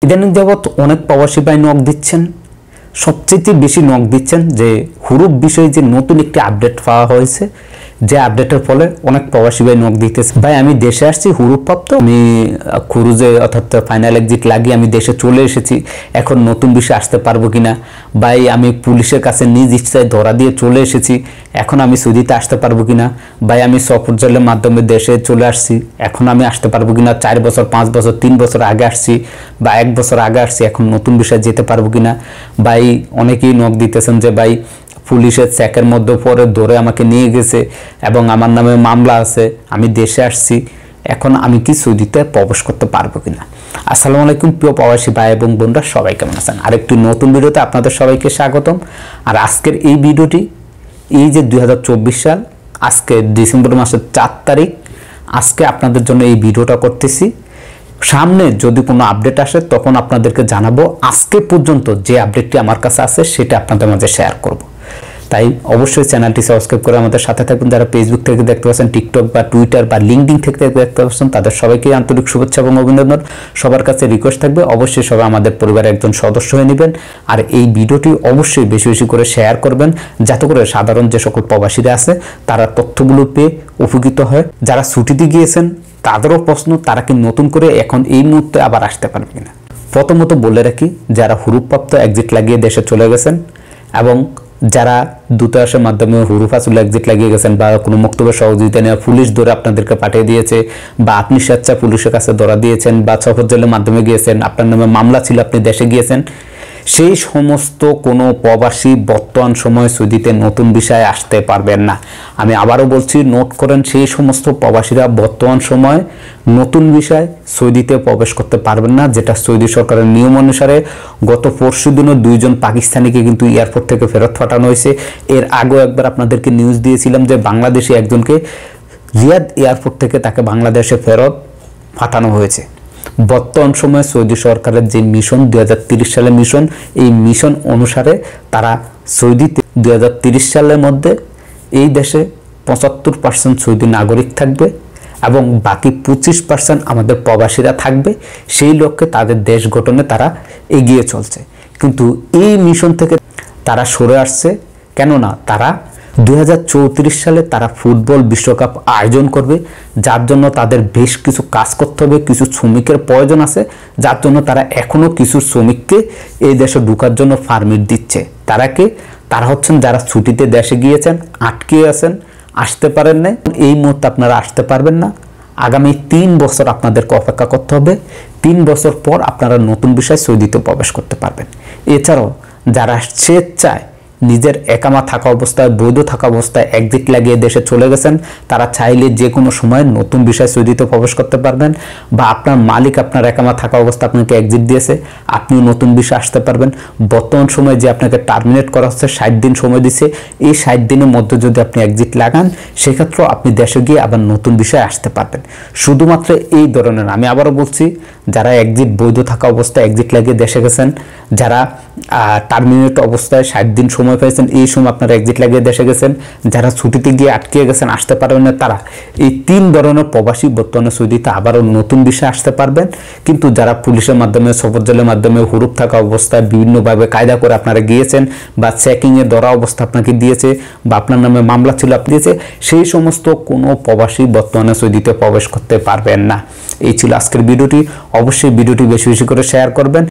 ইদানিং যাবৎ অনেক প্রবাসী ভাই নক দিচ্ছেন, সবচেয়ে বেশি নক দিচ্ছেন যে হুরুপ বিষয়ে যে নতুন একটি আপডেট পাওয়া হয়েছে, যে আপডেটের ফলে অনেক প্রবাসী ভাই নক দিতেছে। ভাই আমি দেশে আসছি হুরুপ প্রাপ্ত, আমি ক্রুজে অর্থাৎ ফাইনাল এক্সিট লাগিয়ে আমি দেশে চলে এসেছি, এখন নতুন বিষয়ে আসতে পারবো কিনা। ভাই আমি পুলিশের কাছে নিজ ইচ্ছায় ধরা দিয়ে চলে এসেছি, এখন আমি সৌদিতে আসতে পারবো কিনা। ভাই আমি সফর জলের মাধ্যমে দেশে চলে আসছি, এখন আমি আসতে পারবো কিনা। 4 বছর 5 বছর 3 বছর আগে আসছি বা 1 বছর আগে আসছি, এখন নতুন বিষয়ে যেতে পারবো কিনা। ভাই অনেকেই নক দিতেছেন যে ভাই পুলিশের চেকের মধ্যে পরে ধরে আমাকে নিয়ে গেছে এবং আমার নামে মামলা আছে, আমি দেশে আসছি, এখন আমি কি সৌদিতে প্রবেশ করতে পারবো কিনা। আসসালামু আলাইকুম প্রিয় প্রবাসী ভাই এবং বোনরা, সবাই কেমন আছেন? আরেকটি নতুন ভিডিওতে আপনাদের সবাইকে স্বাগতম। আর আজকের এই ভিডিওটি, এই যে 2024 সাল, আজকে ডিসেম্বর মাসের 4 তারিখ, আজকে আপনাদের জন্য এই ভিডিওটা করতেছি। সামনে যদি কোনো আপডেট আসে তখন আপনাদেরকে জানাবো। আজকে পর্যন্ত যে আপডেটটি আমার কাছে আছে সেটা আপনাদের মাঝে শেয়ার করব। তাই অবশ্যই চ্যানেলটি সাবস্ক্রাইব করে আমাদের সাথে থাকবেন। যারা ফেসবুক থেকে দেখতে পাচ্ছেন, টিকটক বা টুইটার বা লিঙ্কডিন থেকে দেখতে পাচ্ছেন, তাদের সবাইকে আন্তরিক শুভেচ্ছা এবং অভিনন্দন। সবার কাছে রিকোয়েস্ট থাকবে অবশ্যই সবাই আমাদের পরিবারের একজন সদস্য হয়ে নেবেন। আর এই ভিডিওটি অবশ্যই বেশি বেশি করে শেয়ার করবেন, যাতে করে সাধারণ যে সকল প্রবাসীরা আছে তারা তথ্যগুলো পেয়ে উপকৃত হয়। যারা ছুটিতে গিয়েছেন তাদেরও প্রশ্ন, তারা কি নতুন করে এখন এই মুহূর্তে আবার আসতে পারবে কিনা। প্রথমত বলে রাখি, যারা হুরুপপ্রাপ্ত এক্সিট লাগিয়ে দেশে চলে গেছেন এবং যারা দূতাবাসের মাধ্যমে হুরুপ আসলে এক্সিট লাগিয়ে গেছেন বা কোনো বক্তব্যের সহযোগিতা নেওয়া পুলিশ ধরে আপনাদেরকে পাঠিয়ে দিয়েছে বা আপনি স্বেচ্ছায় পুলিশের কাছে ধরা দিয়েছেন বা সফর জেলের মাধ্যমে গিয়েছেন, আপনার নামে মামলা ছিল, আপনি দেশে গিয়েছেন, সেই সমস্ত কোনো প্রবাসী বর্তমান সময় সৌদিতে নতুন বিষয়ে আসতে পারবেন না। আমি আবারও বলছি, নোট করেন, সেই সমস্ত প্রবাসীরা বর্তমান সময় নতুন বিষয় সৌদিতে প্রবেশ করতে পারবেন না, যেটা সৌদি সরকারের নিয়ম অনুসারে গত পরশুদিনও 2 জন পাকিস্তানিকে কিন্তু এয়ারপোর্ট থেকে ফেরত পাঠানো হয়েছে। এর আগেও একবার আপনাদেরকে নিউজ দিয়েছিলাম যে বাংলাদেশি একজনকে রিয়াদ এয়ারপোর্ট থেকে তাকে বাংলাদেশে ফেরত পাঠানো হয়েছে। বর্তমান সময়ে সৌদি সরকারের যে মিশন 2030 সালের মিশন, এই মিশন অনুসারে তারা সৌদিতে 2030 সালের মধ্যে এই দেশে 75% সৌদি নাগরিক থাকবে এবং বাকি 25% আমাদের প্রবাসীরা থাকবে। সেই লক্ষ্যে তাদের দেশ গঠনে তারা এগিয়ে চলছে, কিন্তু এই মিশন থেকে তারা সরে আসছে। কেননা তারা 2034 সালে তারা ফুটবল বিশ্বকাপ আয়োজন করবে, যার জন্য তাদের বেশ কিছু কাজ করতে হবে, কিছু শ্রমিকের প্রয়োজন আছে, যার জন্য তারা এখনও কিছু শ্রমিককে এই দেশে ঢোকার জন্য পারমিট দিচ্ছে। তারা হচ্ছেন যারা ছুটিতে দেশে গিয়েছেন, আটকে আছেন, আসতে পারেন না, এই মুহূর্তে আপনারা আসতে পারবেন না। আগামী 3 বছর আপনাদেরকে অপেক্ষা করতে হবে। 3 বছর পর আপনারা নতুন বিষয় সৌদিতে প্রবেশ করতে পারবেন। এছাড়াও যারা স্বেচ্ছায় নিজের একামা থাকা অবস্থায়, বৈধ থাকা অবস্থায় এক্সিট লাগিয়ে দেশে চলে গেছেন, তারা চাইলে যে কোনো সময় নতুন বিষয় সৌদিতে প্রবেশ করতে পারবেন। বা আপনার মালিক আপনার একামা থাকা অবস্থা আপনাকে এক্সিট দিয়েছে, আপনিও নতুন বিষয় আসতে পারবেন। বর্তমান সময়ে যে আপনাকে টার্মিনেট করা হচ্ছে, 60 দিন সময় দিচ্ছে, এই 60 দিনের মধ্যে যদি আপনি এক্সিট লাগান, সেক্ষেত্রেও আপনি দেশে গিয়ে আবার নতুন বিষয় আসতে পারবেন। শুধুমাত্র এই ধরনের, আমি আবারও বলছি, যারা এক্সিট বৈধ থাকা অবস্থায় এক্সিট লাগিয়ে দেশে গেছেন, যারা টার্মিনেট অবস্থায় 60 দিন সময় পেয়েছেন, এই সময় আপনারা এক্সিট লাগিয়ে দেশে গেছেন, যারা ছুটিতে গিয়ে আটকে গেছেন, আসতে পারবেন না, তারা এই 3 ধরনের প্রবাসী বর্তমানে সৌদিতে আবারও নতুন বিষয়ে আসতে পারবেন। কিন্তু যারা পুলিশের মাধ্যমে, সফর জেলের মাধ্যমে হুরুপ থাকা অবস্থায় বিভিন্নভাবে কায়দা করে আপনারা গিয়েছেন বা চেকিংয়ে ধরা অবস্থা আপনাকে দিয়েছে বা আপনার নামে মামলা ছিল আপনি দিয়েছে, সেই সমস্ত কোনো প্রবাসী বর্তমানে সৌদিতে প্রবেশ করতে পারবেন না। এই ছিল আজকের ভিডিওটি। অবশ্যই ভিডিওটি বেশি বেশি করে শেয়ার করবেন।